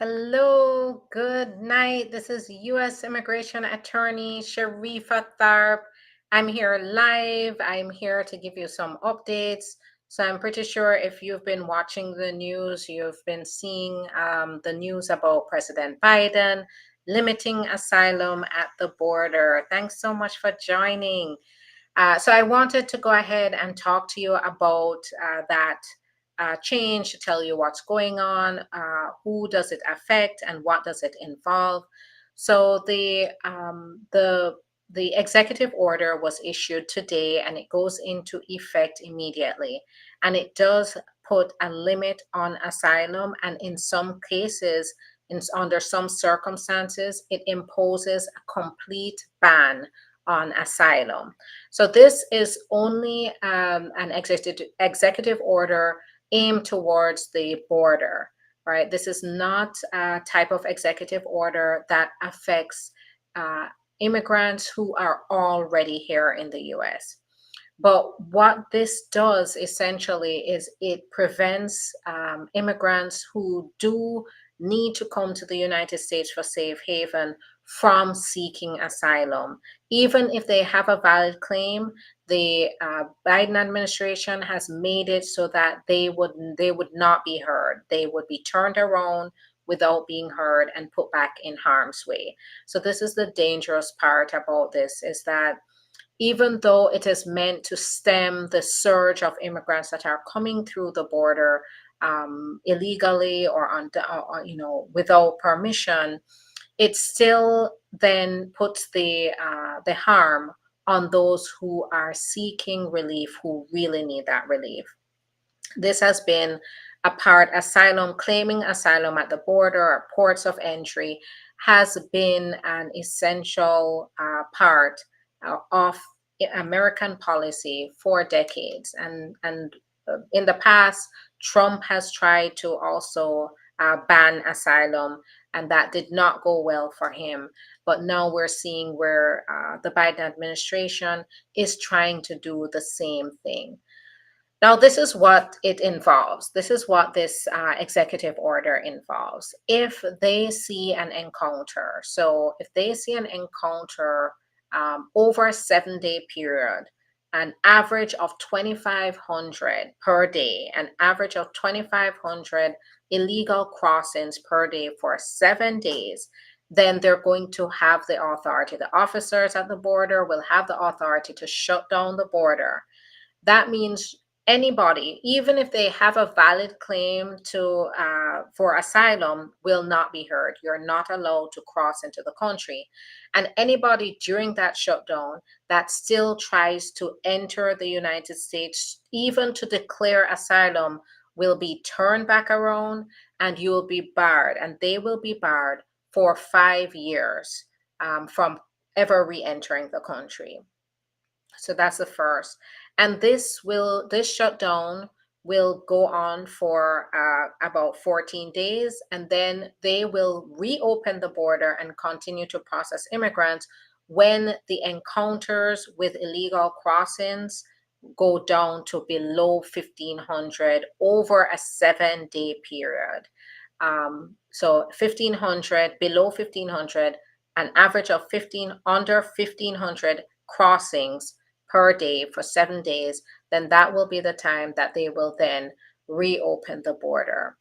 Hello, good night. This is U.S. Immigration Attorney Sharifa Tharpe. I'm here live. I'm here to give you some updates. So I'm pretty sure if you've been watching the news, you've been seeing the news about President Biden limiting asylum at the border. Thanks so much for joining. So I wanted to go ahead and talk to you about that change, to tell you what's going on, who does it affect, and what does it involve. So the executive order was issued today, and it goes into effect immediately. And it does put a limit on asylum, and in some cases, under some circumstances, it imposes a complete ban on asylum. So this is only an executive order aimed towards the border, right? This is not a type of executive order that affects uh, immigrants who are already here in the US. But what this does essentially is it prevents immigrants who do need to come to the United States for safe haven from seeking asylum. Even if they have a valid claim, the Biden administration has made it so that they would not be heard. They would be turned around without being heard and put back in harm's way. So this is the dangerous part about this, is that even though it is meant to stem the surge of immigrants that are coming through the border illegally or without permission, it still then puts the harm on those who are seeking relief, who really need that relief. This has been a part, asylum, claiming asylum at the border or ports of entry has been an essential part of American policy for decades. And in the past, Trump has tried to also ban asylum, and that did not go well for him. But now we're seeing where the Biden administration is trying to do the same thing. Now, this is what it involves. This is what this executive order involves. If they see an encounter, so if they see an encounter over a 7-day period, an average of 2,500 per day, an average of 2,500 illegal crossings per day for 7 days, then they're going to have the authority. The officers at the border will have the authority to shut down the border. That means anybody, even if they have a valid claim to for asylum, will not be heard. You're not allowed to cross into the country. And anybody during that shutdown that still tries to enter the United States, even to declare asylum, will be turned back around, and you will be barred, and they will be barred for 5 years from ever re-entering the country. So that's the first. And this shutdown will go on for about 14 days, and then they will reopen the border and continue to process immigrants when the encounters with illegal crossings go down to below 1,500 over a 7-day period. So 1,500, below 1,500, an average of under 1,500 crossings per day for 7 days, then that will be the time that they will then reopen the border.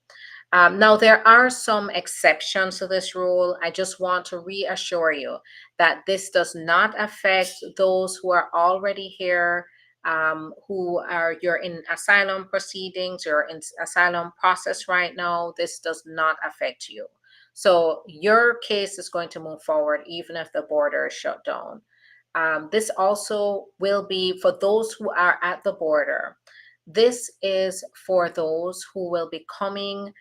Now, there are some exceptions to this rule. I just want to reassure you that this does not affect those who are already here, you're in asylum proceedings, you're in asylum process right now. This does not affect you. So your case is going to move forward even if the border is shut down. This also will be for those who are at the border. This is for those who will be coming,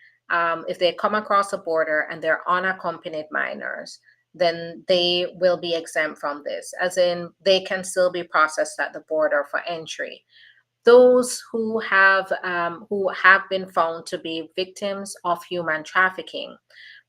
if they come across the border and they're unaccompanied minors, then they will be exempt from this, as in they can still be processed at the border for entry. Those who have been found to be victims of human trafficking,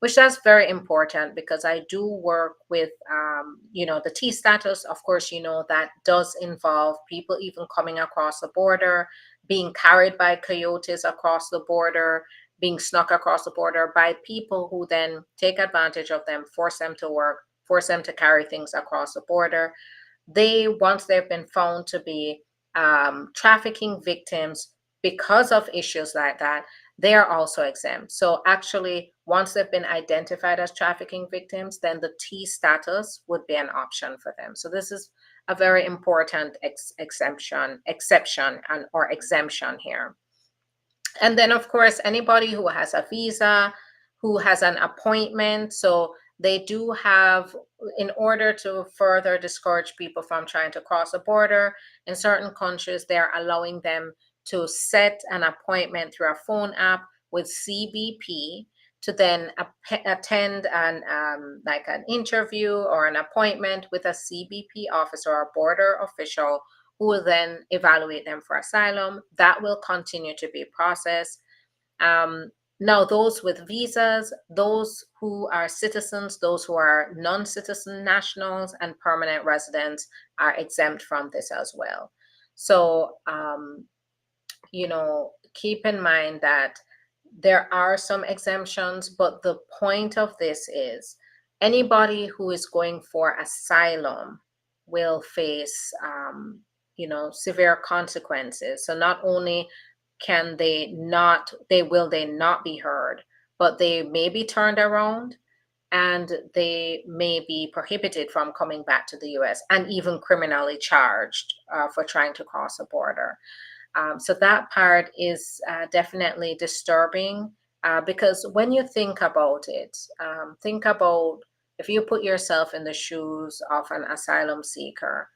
which that's very important because I do work with the T status. Of course, that does involve people even coming across the border, being carried by coyotes across the border, being snuck across the border by people who then take advantage of them, force them to work, force them to carry things across the border. Once they've been found to be trafficking victims because of issues like that, they are also exempt. So actually, once they've been identified as trafficking victims, then the T status would be an option for them. So this is a very important exception and or exemption here. And then, of course, anybody who has a visa, who has an appointment. So they do have, in order to further discourage people from trying to cross the border, in certain countries, they're allowing them to set an appointment through a phone app with CBP to then attend like an interview or an appointment with a CBP officer or a border official who will then evaluate them for asylum. That will continue to be processed. Now, those with visas, those who are citizens, those who are non-citizen nationals and permanent residents are exempt from this as well. So, keep in mind that there are some exemptions, but the point of this is anybody who is going for asylum will face, severe consequences. So not only can will they not be heard, but they may be turned around and they may be prohibited from coming back to the US and even criminally charged for trying to cross a border. So that part is definitely disturbing because when you think about it, think about if you put yourself in the shoes of an asylum seeker,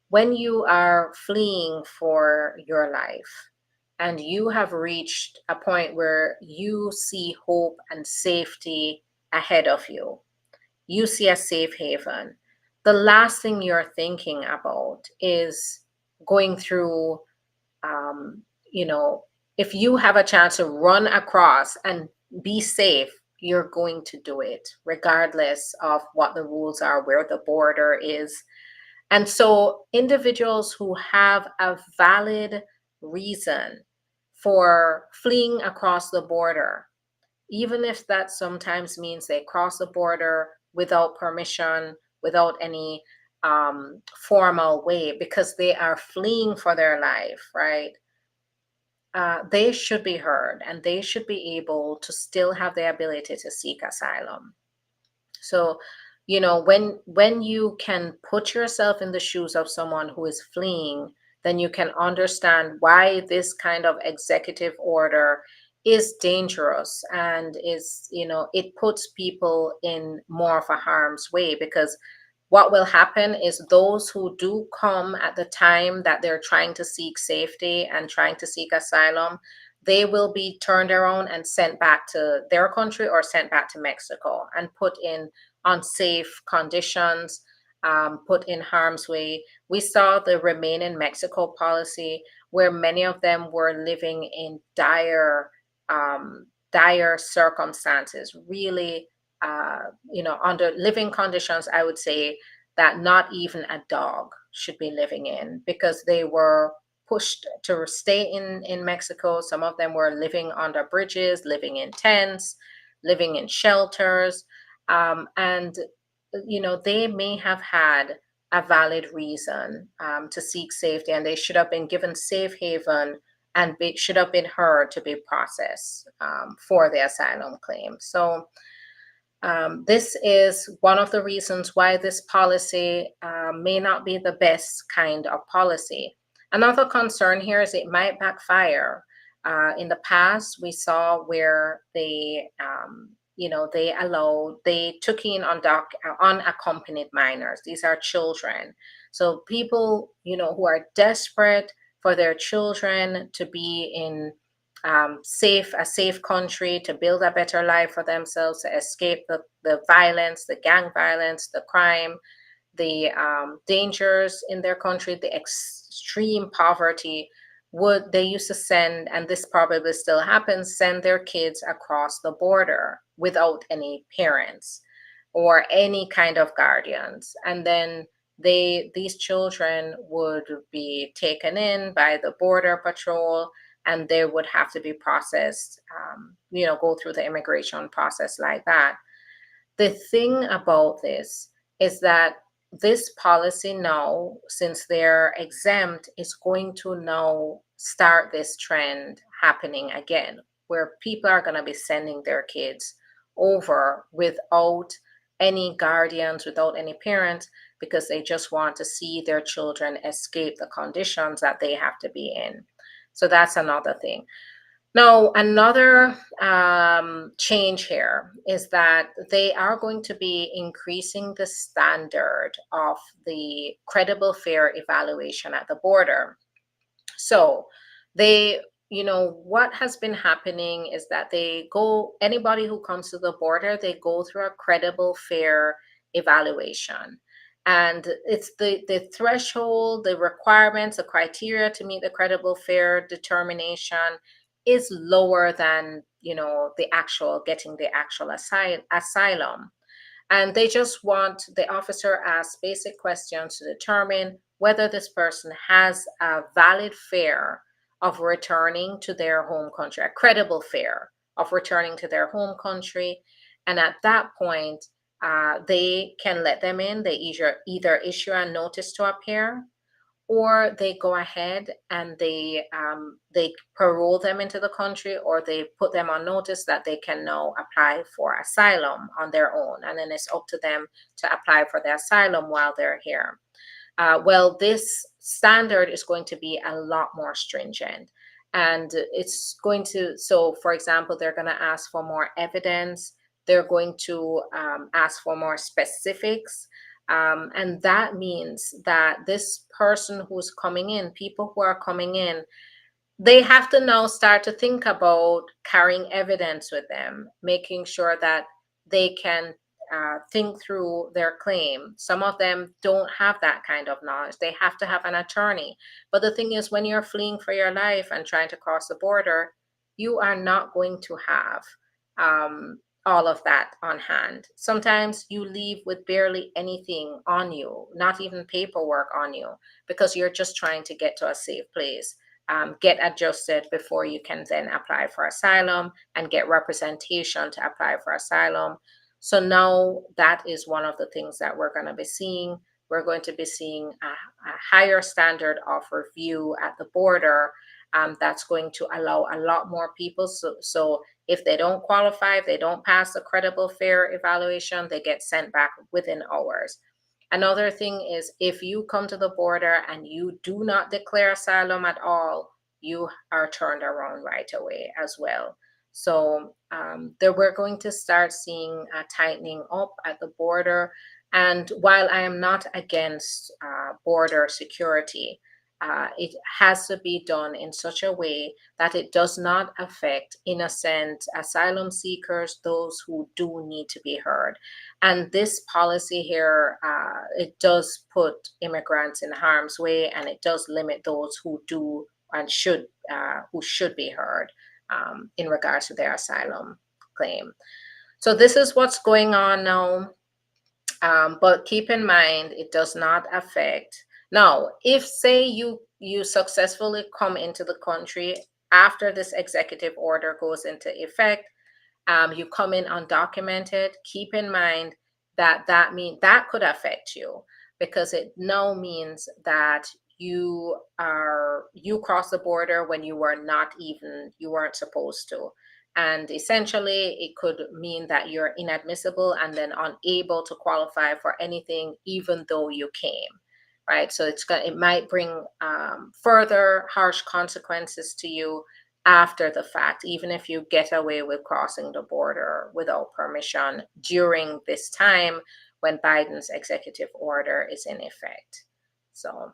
when you are fleeing for your life and you have reached a point where you see hope and safety ahead of you, you see a safe haven, the last thing you're thinking about is going through um, if you have a chance to run across and be safe, you're going to do it, regardless of what the rules are, where the border is. And so, individuals who have a valid reason for fleeing across the border, even if that sometimes means they cross the border without permission, without any formal way, because they are fleeing for their life, right? They should be heard and they should be able to still have the ability to seek asylum. So, when you can put yourself in the shoes of someone who is fleeing, then you can understand why this kind of executive order is dangerous and it puts people in more of a harm's way, because what will happen is those who do come at the time that they're trying to seek safety and trying to seek asylum, they will be turned around and sent back to their country or sent back to Mexico and put in unsafe conditions, put in harm's way. We saw the Remain in Mexico policy, where many of them were living in dire circumstances, really, under living conditions, I would say, that not even a dog should be living in, because they were pushed to stay in Mexico. Some of them were living under bridges, living in tents, living in shelters. And they may have had a valid reason to seek safety, and they should have been given safe haven and should have been heard to be processed for the asylum claim. So this is one of the reasons why this policy may not be the best kind of policy. Another concern here is it might backfire. In the past, we saw where they took in unaccompanied minors. These are children. So people, who are desperate for their children to be in a safe country, to build a better life for themselves, to escape the violence, the gang violence, the crime, the dangers in their country, the extreme poverty. They used to send, and this probably still happens, send their kids across the border without any parents or any kind of guardians. And then these children would be taken in by the border patrol and they would have to be processed, go through the immigration process like that. The thing about this is that this policy now, since they're exempt, is going to now start this trend happening again, where people are going to be sending their kids over without any guardians, without any parents, because they just want to see their children escape the conditions that they have to be in. So that's another thing. Now, another change here is that they are going to be increasing the standard of the credible fair evaluation at the border. So they, what has been happening is that anybody who comes to the border, they go through a credible fair evaluation. And it's the threshold, the requirements, the criteria to meet the credible fair determination is lower than, the actual getting the actual asylum. And they just want the officer ask basic questions to determine whether this person has a valid fear of returning to their home country, a credible fear of returning to their home country. And at that point, they can let them in. They either issue a notice to appear, or they go ahead and they parole them into the country, or they put them on notice that they can now apply for asylum on their own, and then it's up to them to apply for the asylum while they're here. Well, this standard is going to be a lot more stringent, and it's going to, so for example, they're going to ask for more evidence. They're going to ask for more specifics. And that means that this person who's coming in, people who are coming in, they have to now start to think about carrying evidence with them, making sure that they can think through their claim. Some of them don't have that kind of knowledge. They have to have an attorney. But the thing is, when you're fleeing for your life and trying to cross the border, you are not going to have all of that on hand. Sometimes you leave with barely anything on you, not even paperwork on you, because you're just trying to get to a safe place. Get adjusted before you can then apply for asylum and get representation to apply for asylum. So now that is one of the things that we're going to be seeing. We're going to be seeing a higher standard of review at the border. That's going to allow a lot more people. So if they don't qualify, if they don't pass the credible fair evaluation, they get sent back within hours. Another thing is, if you come to the border and you do not declare asylum at all, you are turned around right away as well. So we're going to start seeing a tightening up at the border. And while I am not against border security, it has to be done in such a way that it does not affect innocent asylum seekers, those who do need to be heard. And this policy here, it does put immigrants in harm's way, and it does limit those who do and who should be heard in regards to their asylum claim. So this is what's going on now. But keep in mind, it does not affect. Now, if say you successfully come into the country after this executive order goes into effect, you come in undocumented, keep in mind that that could affect you, because it now means that you cross the border when you weren't supposed to. And essentially, it could mean that you're inadmissible and then unable to qualify for anything, even though you came, right? So it might bring further harsh consequences to you after the fact, even if you get away with crossing the border without permission during this time when Biden's executive order is in effect. So,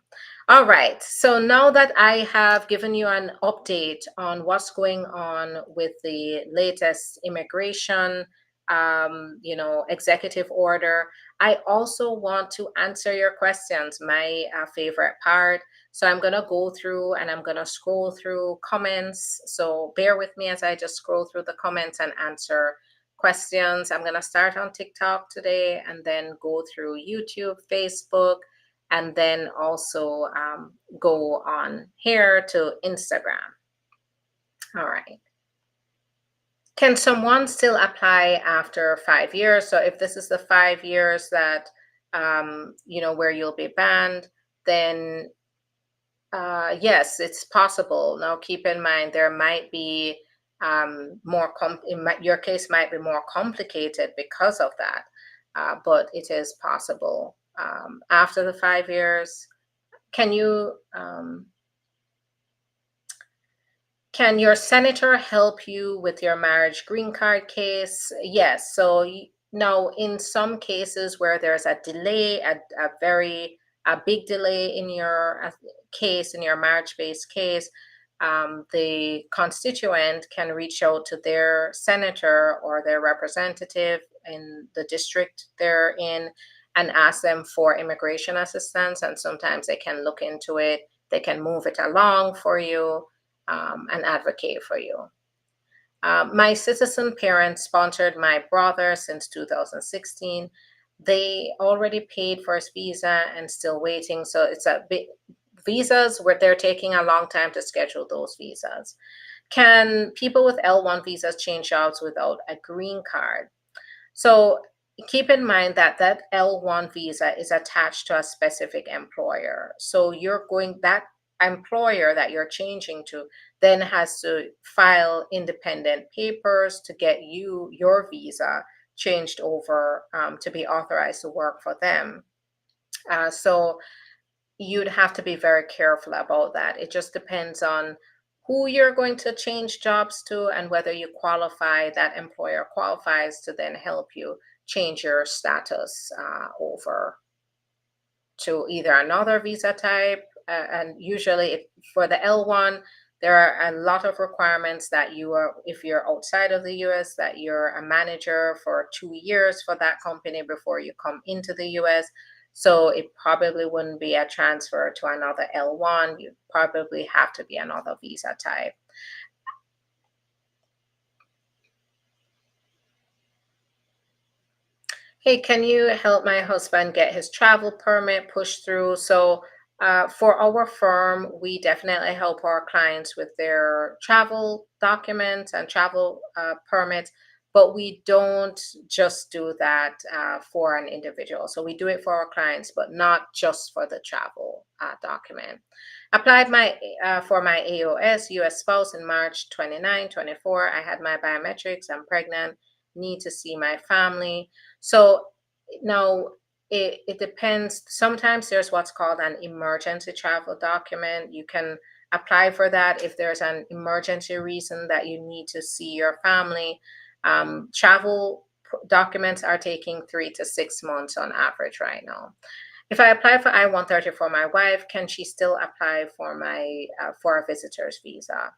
all right. So now that I have given you an update on what's going on with the latest immigration, executive order, I also want to answer your questions, my favorite part. So I'm going to go through and I'm going to scroll through comments. So bear with me as I just scroll through the comments and answer questions. I'm going to start on TikTok today and then go through YouTube, Facebook, and then also go on here to Instagram. All right. Can someone still apply after 5 years? So if this is the 5 years that where you'll be banned, then yes, it's possible. Now, keep in mind there might be your case might be more complicated because of that, but it is possible. After the 5 years, can you? Can your senator help you with your marriage green card case? Yes. So now, in some cases where there's a delay, a very a big delay in your case, in your marriage-based case, the constituent can reach out to their senator or their representative in the district they're in and ask them for immigration assistance. And sometimes they can look into it. They can move it along for you and advocate for you. My citizen parents sponsored my brother since 2016. They already paid for his visa and still waiting. So it's a bit visas where they're taking a long time to schedule those visas. Can people with L1 visas change jobs without a green card? So keep in mind that that L1 visa is attached to a specific employer. So that employer that you're changing to then has to file independent papers to get your visa changed over to be authorized to work for them. So you'd have to be very careful about that. It just depends on who you're going to change jobs to and whether that employer qualifies to then help you change your status over to either another visa type. And usually, for the L1, there are a lot of requirements that if you're outside of the US, that you're a manager for 2 years for that company before you come into the US. So it probably wouldn't be a transfer to another L1. You probably have to be another visa type. Hey, can you help my husband get his travel permit pushed through? So, for our firm, we definitely help our clients with their travel documents and travel permits, but we don't just do that for an individual. So, we do it for our clients, but not just for the travel document. Applied for my AOS US spouse in March 29, 24. I had my biometrics. I'm pregnant. Need to see my family. So now it depends. Sometimes there's what's called an emergency travel document. You can apply for that if there's an emergency reason that you need to see your family. Travel documents are taking 3 to 6 months on average right now. If I apply for I-130 for my wife, can she still apply for a visitor's visa?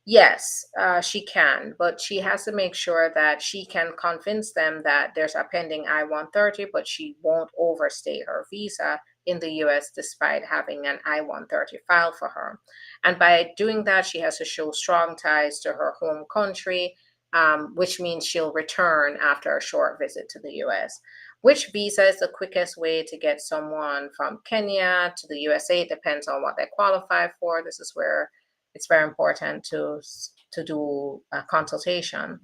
Yes, she can, but she has to make sure that she can convince them that there's a pending I-130, but she won't overstay her visa in the US despite having an I-130 file for her. And by doing that, she has to show strong ties to her home country, which means she'll return after a short visit to the US. Which visa is the quickest way to get someone from Kenya to the USA? It depends on what they qualify for. This is where it's very important to do a consultation.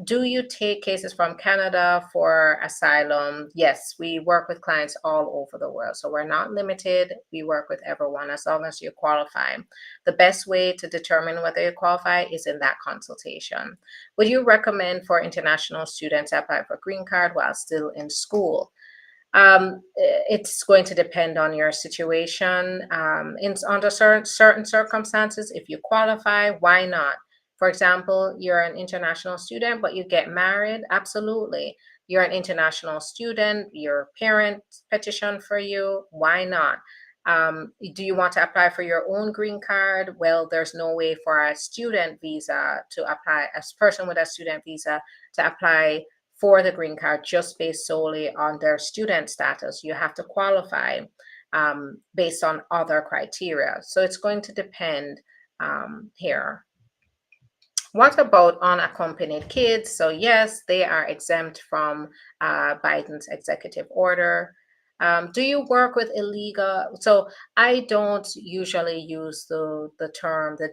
Do you take cases from Canada for asylum? Yes, we work with clients all over the world. So we're not limited. We work with everyone as long as you qualify. The best way to determine whether you qualify is in that consultation. Would you recommend for international students to apply for green card while still in school? It's going to depend on your situation. Under certain circumstances, if you qualify, why not? For example, you're an international student, but you get married. Absolutely. You're an international student, your parents petition for you. Why not? Do you want to apply for your own green card? Well, there's no way for a student visa to apply, a person with a student visa to apply for the green card just based solely on their student status. You have to qualify based on other criteria. So it's going to depend here. What about unaccompanied kids? So yes, they are exempt from Biden's executive order. Do you work with illegal? So I don't usually use the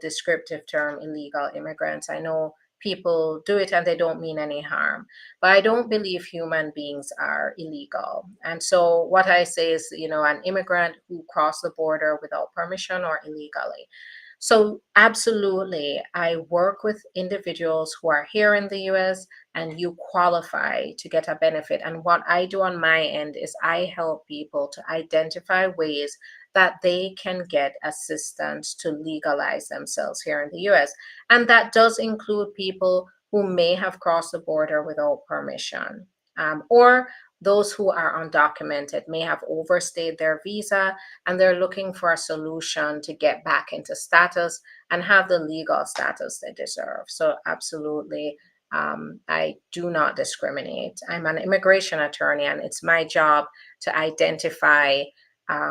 descriptive term illegal immigrants. I know people do it and they don't mean any harm, but I don't believe human beings are illegal. And so what I say is, an immigrant who crossed the border without permission or illegally. So, absolutely, I work with individuals who are here in the US and you qualify to get a benefit. And what I do on my end is I help people to identify ways that they can get assistance to legalize themselves here in the US. And that does include people who may have crossed the border without permission, or those who are undocumented may have overstayed their visa and they're looking for a solution to get back into status and have the legal status they deserve. So, absolutely, I do not discriminate. I'm an immigration attorney, and it's my job to identify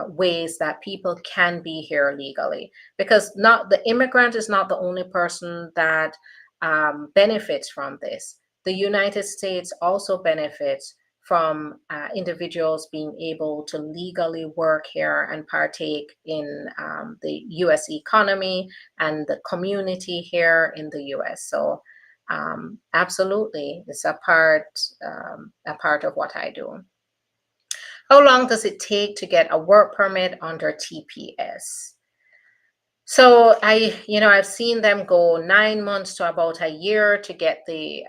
ways that people can be here legally. Because not the immigrant is not the only person that benefits from this. The United States also benefits from individuals being able to legally work here and partake in the US economy and the community here in the US. So, absolutely, it's a part of what I do. How long does it take to get a work permit under TPS? So I've seen them go 9 months to about a year to get the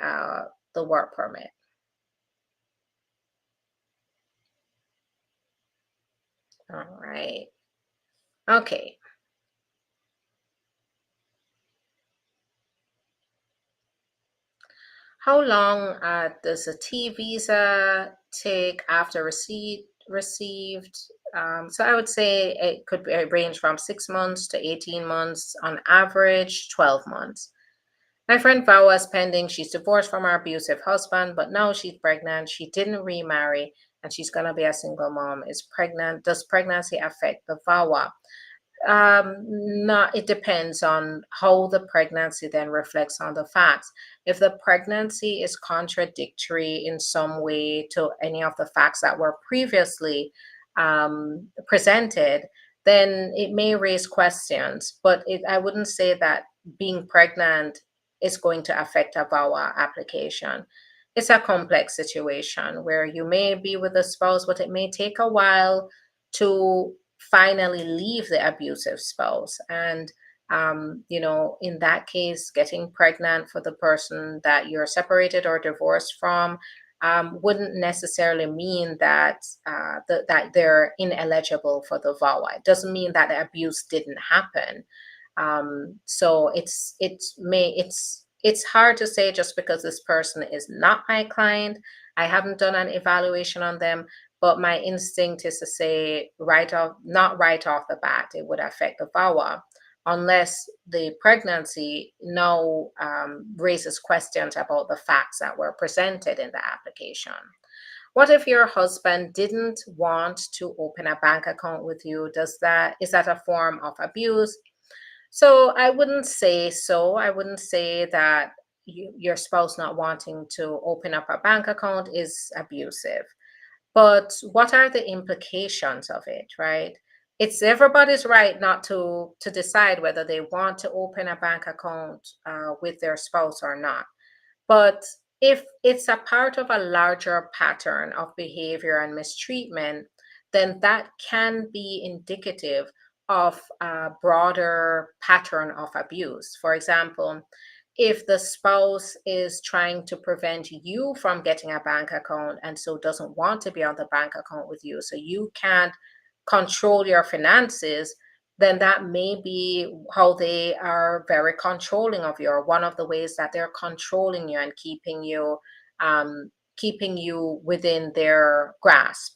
work permit. All right. Okay. How long does a T visa take after received? So I would say it could range from 6 months to 18 months, on average, 12 months. My friend Vawa is pending. She's divorced from her abusive husband, but now she's pregnant. She didn't remarry and she's going to be a single mom. Is pregnant. Does pregnancy affect the Vawa? Not, it depends on how the pregnancy then reflects on the facts. If the pregnancy is contradictory in some way to any of the facts that were previously presented, then it may raise questions. But I wouldn't say that being pregnant is going to affect a VAWA application. It's a complex situation where you may be with a spouse, but it may take a while to finally leave the abusive spouse. And, in that case, getting pregnant for the person that you're separated or divorced from wouldn't necessarily mean that that they're ineligible for the VAWA. It doesn't mean that the abuse didn't happen. So it's hard to say just because this person is not my client. I haven't done an evaluation on them, but my instinct is to say not right off the bat, it would affect the VAWA unless the pregnancy now raises questions about the facts that were presented in the application. What if your husband didn't want to open a bank account with you? Is that a form of abuse? So I wouldn't say so. I wouldn't say that your spouse not wanting to open up a bank account is abusive. But what are the implications of it, right? It's everybody's right not to decide whether they want to open a bank account with their spouse or not. But if it's a part of a larger pattern of behavior and mistreatment, then that can be indicative of a broader pattern of abuse. For example, if the spouse is trying to prevent you from getting a bank account and so doesn't want to be on the bank account with you, so you can't control your finances, then that may be how they are very controlling of you, or one of the ways that they're controlling you and keeping you within their grasp.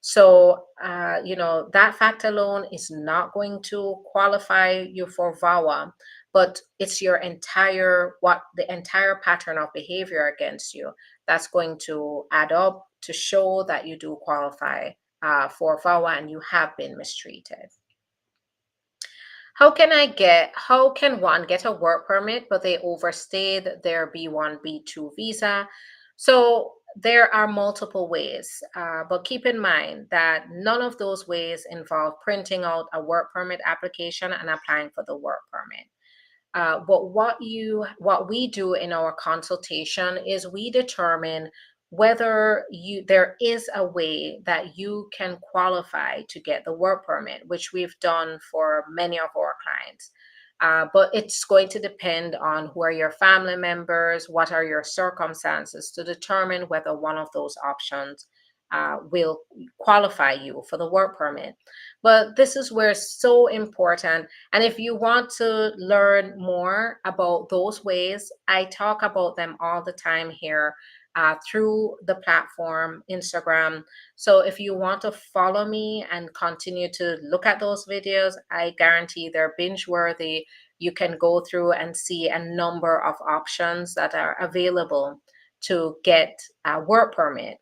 So, that fact alone is not going to qualify you for VAWA, but it's the entire pattern of behavior against you that's going to add up to show that you do qualify for VAWA and you have been mistreated. How can one get a work permit, but they overstayed their B1, B2 visa? So there are multiple ways, but keep in mind that none of those ways involve printing out a work permit application and applying for the work permit. But what we do in our consultation is we determine whether there is a way that you can qualify to get the work permit, which we've done for many of our clients. But it's going to depend on who are your family members, what are your circumstances to determine whether one of those options will qualify you for the work permit. But this is where it's so important. And if you want to learn more about those ways, I talk about them all the time here through the platform, Instagram. So if you want to follow me and continue to look at those videos, I guarantee they're binge worthy. You can go through and see a number of options that are available to get a work permit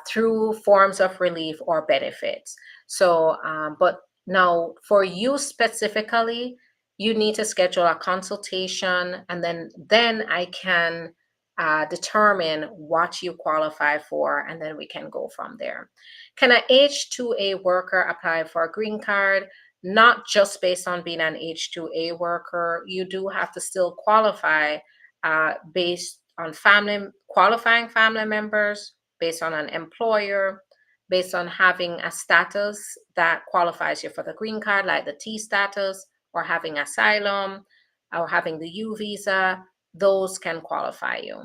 through forms of relief or benefits. So, but now for you specifically, you need to schedule a consultation, and then I can determine what you qualify for, and then we can go from there. Can an H-2A worker apply for a green card? Not just based on being an H-2A worker. You do have to still qualify based on qualifying family members, based on an employer, based on having a status that qualifies you for the green card, like the T status, or having asylum, or having the U visa. Those can qualify you.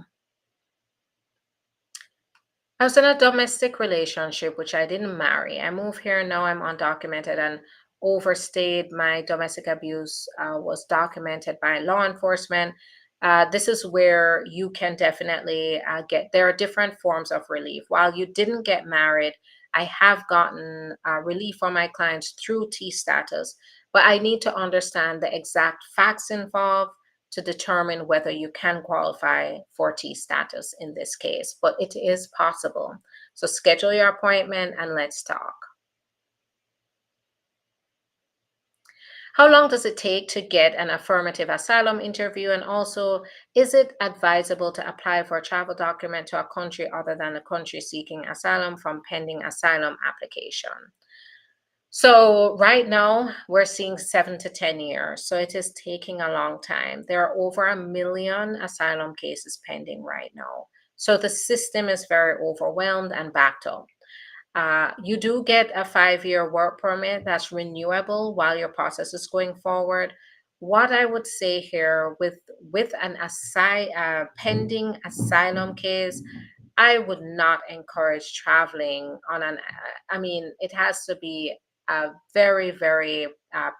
I was in a domestic relationship, which I didn't marry. I moved here, now I'm undocumented and overstayed. My domestic abuse was documented by law enforcement. This is where you can definitely there are different forms of relief. While you didn't get married, I have gotten relief for my clients through T status, but I need to understand the exact facts involved to determine whether you can qualify for T status in this case, but it is possible. So schedule your appointment and let's talk. How long does it take to get an affirmative asylum interview? And also, is it advisable to apply for a travel document to a country other than the country seeking asylum from pending asylum application? So right now we're seeing 7 to 10 years. So it is taking a long time. There are over 1 million asylum cases pending right now. So the system is very overwhelmed and backed up. You do get a 5-year work permit that's renewable while your process is going forward. What I would say here with an pending asylum case, I would not encourage traveling on I mean, it has to be a very, very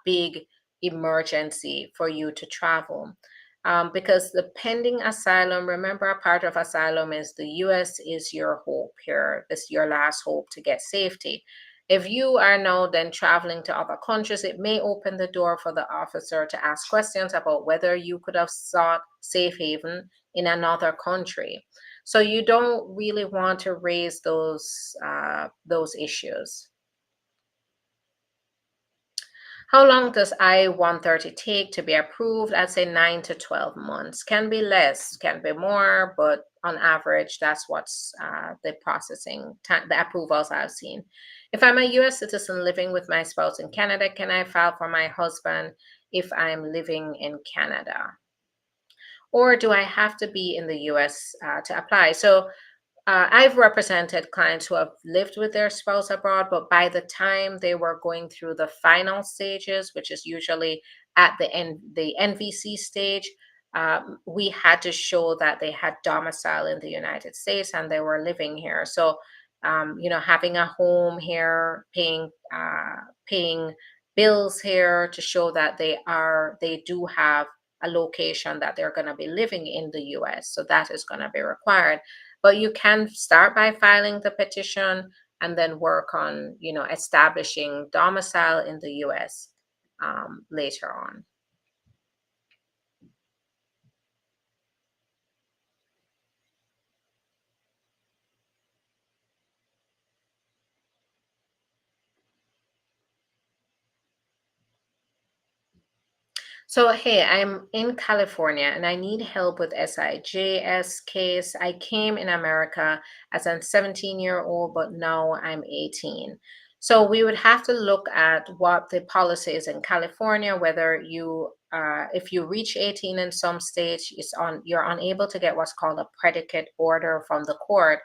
big emergency for you to travel. Because the pending asylum, remember, a part of asylum is the US is your hope here. This is your last hope to get safety. If you are now then traveling to other countries, it may open the door for the officer to ask questions about whether you could have sought safe haven in another country. So you don't really want to raise those issues. How long does I-130 take to be approved? I'd say 9 to 12 months. Can be less, can be more, but on average, that's what's the processing time, the approvals I've seen. If I'm a US citizen living with my spouse in Canada, can I file for my husband if I'm living in Canada? Or do I have to be in the US to apply? So I've represented clients who have lived with their spouse abroad, but by the time they were going through the final stages, which is usually at the NVC stage, we had to show that they had domicile in the United States and they were living here. So, having a home here, paying bills here to show that they do have a location that they're going to be living in the US. So that is going to be required, but you can start by filing the petition and then work on establishing domicile in the US later on. So, hey, I'm in California and I need help with SIJS case. I came in America as a 17-year-old, but now I'm 18. So, we would have to look at what the policy is in California, whether if you reach 18 in some states, you're unable to get what's called a predicate order from the court.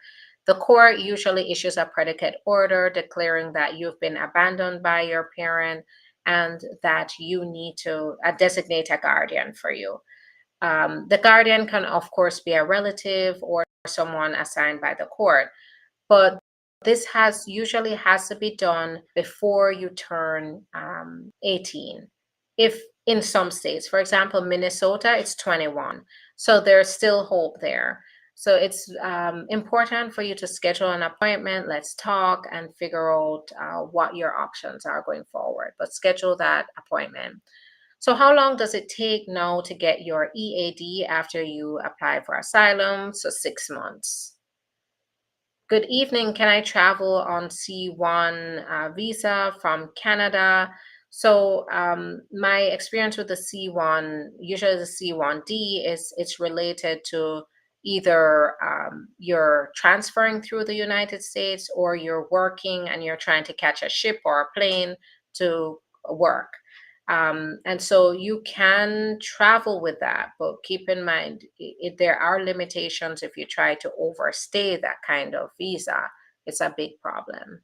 The court usually issues a predicate order declaring that you've been abandoned by your parent and that you need to designate a guardian for you. The guardian can, of course, be a relative or someone assigned by the court, but this has usually has to be done before you turn 18. If in some states, for example, Minnesota, it's 21, so there's still hope there. So it's important for you to schedule an appointment. Let's talk and figure out what your options are going forward. But schedule that appointment. So, how long does it take now to get your EAD after you apply for asylum? So, 6 months. Good evening. Can I travel on C1 visa from Canada? So, my experience with the C1, usually the C1D, is it's related to either you're transferring through the United States or you're working and you're trying to catch a ship or a plane to work. And so you can travel with that, but keep in mind there are limitations if you try to overstay that kind of visa. It's a big problem.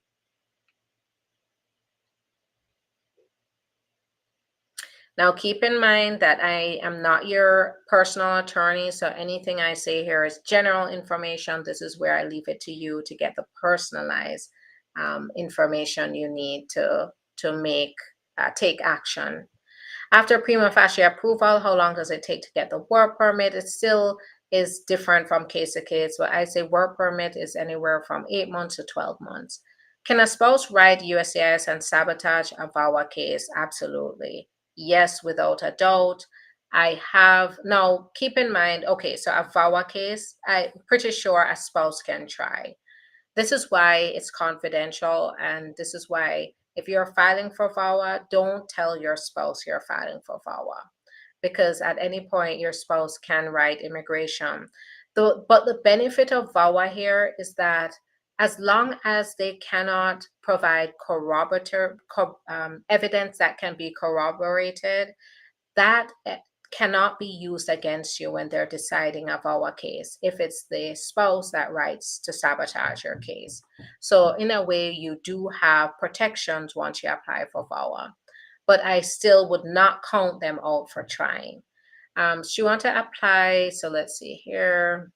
Now, keep in mind that I am not your personal attorney, so anything I say here is general information. This is where I leave it to you to get the personalized information you need to make take action. After prima facie approval, how long does it take to get the work permit? It still is different from case to case, but I say work permit is anywhere from 8 months to 12 months. Can a spouse write USCIS and sabotage a VAWA case? Absolutely. Yes, without a doubt. I have, now keep in mind, okay, so a VAWA case, I'm pretty sure a spouse can try. This is why it's confidential, and this is why if you're filing for VAWA, don't tell your spouse you're filing for VAWA because at any point your spouse can write immigration. But the benefit of VAWA here is that as long as they cannot provide evidence that can be corroborated, that cannot be used against you when they're deciding a VAWA case if it's the spouse that writes to sabotage your case. So in a way, you do have protections once you apply for VAWA, but I still would not count them out for trying. So you want to apply, so let's see here.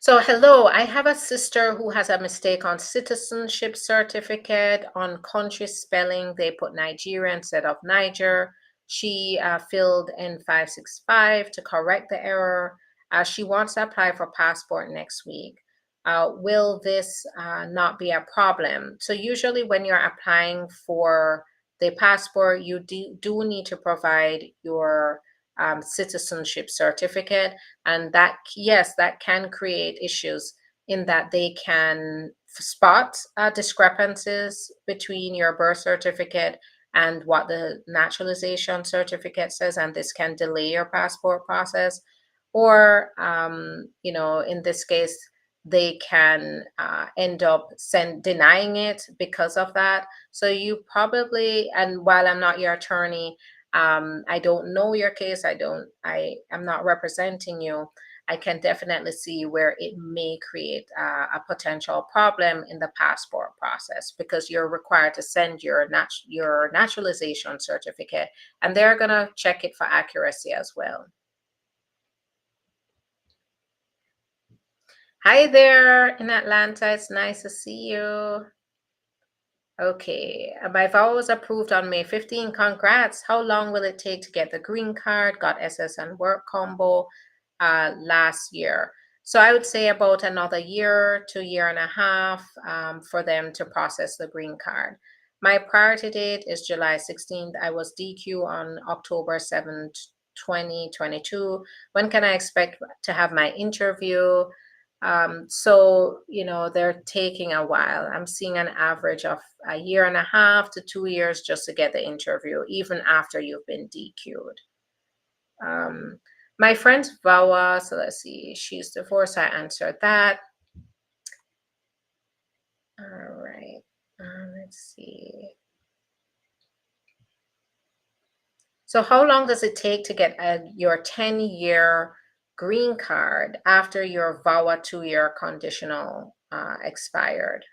So, hello, I have a sister who has a mistake on citizenship certificate. On country spelling, they put Nigeria instead of Niger. She filled in 565 to correct the error. She wants to apply for passport next week. Will this not be a problem? So, usually, when you're applying for the passport, you do need to provide your citizenship certificate, and that, yes, that can create issues in that they can spot discrepancies between your birth certificate and what the naturalization certificate says, and this can delay your passport process. Or in this case, they can end up denying it because of that. So you probably, and while I'm not your attorney, I don't know your case. I am not representing you. I can definitely see where it may create a potential problem in the passport process because you're required to send your naturalization certificate, and they're going to check it for accuracy as well. Hi there in Atlanta. It's nice to see you. Okay, my vow was approved on May 15. Congrats. How long will it take to get the green card? Got SSN work combo last year. So I would say about another year to year and a half for them to process the green card. My priority date is July 16th. I was DQ on October 7th, 2022. When can I expect to have my interview? So, they're taking a while. I'm seeing an average of a year and a half to 2 years just to get the interview, even after you've been DQ'd. Um, my friend's VAWA, so let's see, she's divorced. I answered that. All right. Let's see. So, how long does it take to get your 10-year green card after your VAWA 2-year conditional expired?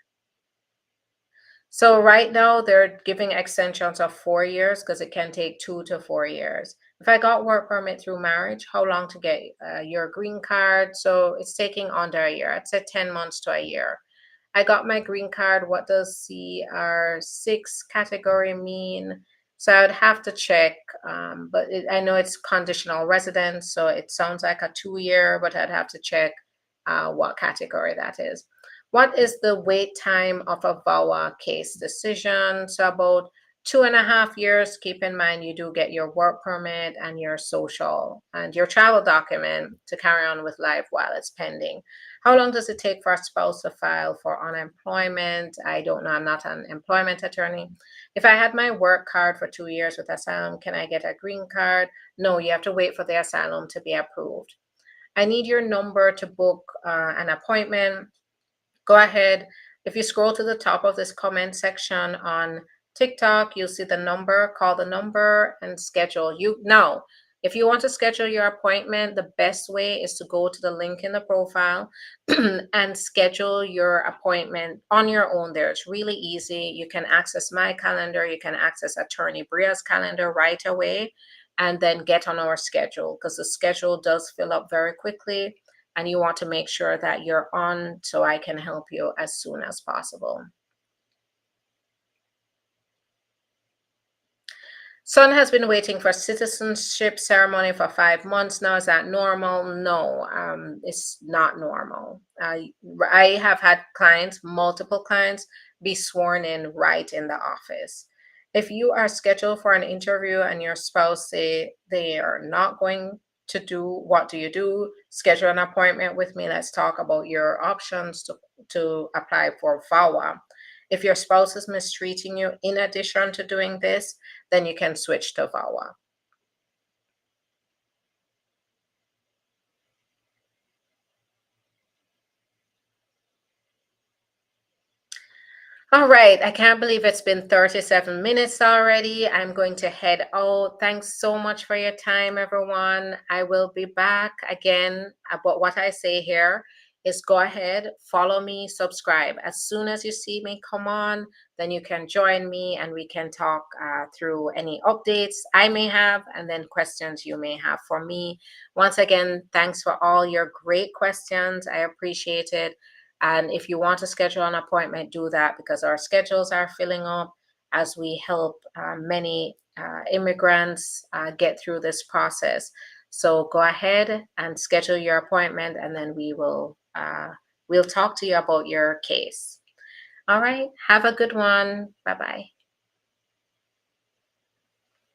So right now they're giving extensions of 4 years because it can take 2 to 4 years. If I got work permit through marriage, how long to get your green card? So it's taking under a year. I'd say 10 months to a year. I got my green card. What does CR6 category mean? So I would have to check, but I know it's conditional residence, so it sounds like a 2-year, but I'd have to check what category that is. What is the wait time of a VAWA case decision? So about 2.5 years. Keep in mind you do get your work permit and your social and your travel document to carry on with life while it's pending. How long does it take for a spouse to file for unemployment? I don't know. I'm not an employment attorney. If I had my work card for 2 years with Asylum, can I get a green card? No, you have to wait for the Asylum to be approved. I need your number to book an appointment. Go ahead. If you scroll to the top of this comment section on TikTok, you'll see the number. Call the number and schedule. Now, if you want to schedule your appointment, the best way is to go to the link in the profile and schedule your appointment on your own there. It's really easy. You can access my calendar. You can access Attorney Bria's calendar right away and then get on our schedule because the schedule does fill up very quickly and you want to make sure that you're on so I can help you as soon as possible. Son has been waiting for citizenship ceremony for 5 months now. Is that normal? No, it's not normal. I have had clients, multiple clients, be sworn in right in the office. If you are scheduled for an interview and your spouse say they are not going to do, what do you do? Schedule an appointment with me. Let's talk about your options to apply for VAWA. If your spouse is mistreating you in addition to doing this, then you can switch to VAWA. All right, I can't believe it's been 37 minutes already. I'm going to head out. Thanks so much for your time, everyone. I will be back again. But what I say here is go ahead, follow me, subscribe. As soon as you see me come on, then you can join me and we can talk through any updates I may have and then questions you may have for me. Once again, thanks for all your great questions. I appreciate it. And if you want to schedule an appointment, do that because our schedules are filling up as we help many immigrants get through this process. So go ahead and schedule your appointment and then we'll talk to you about your case. All right. Have a good one. Bye-bye.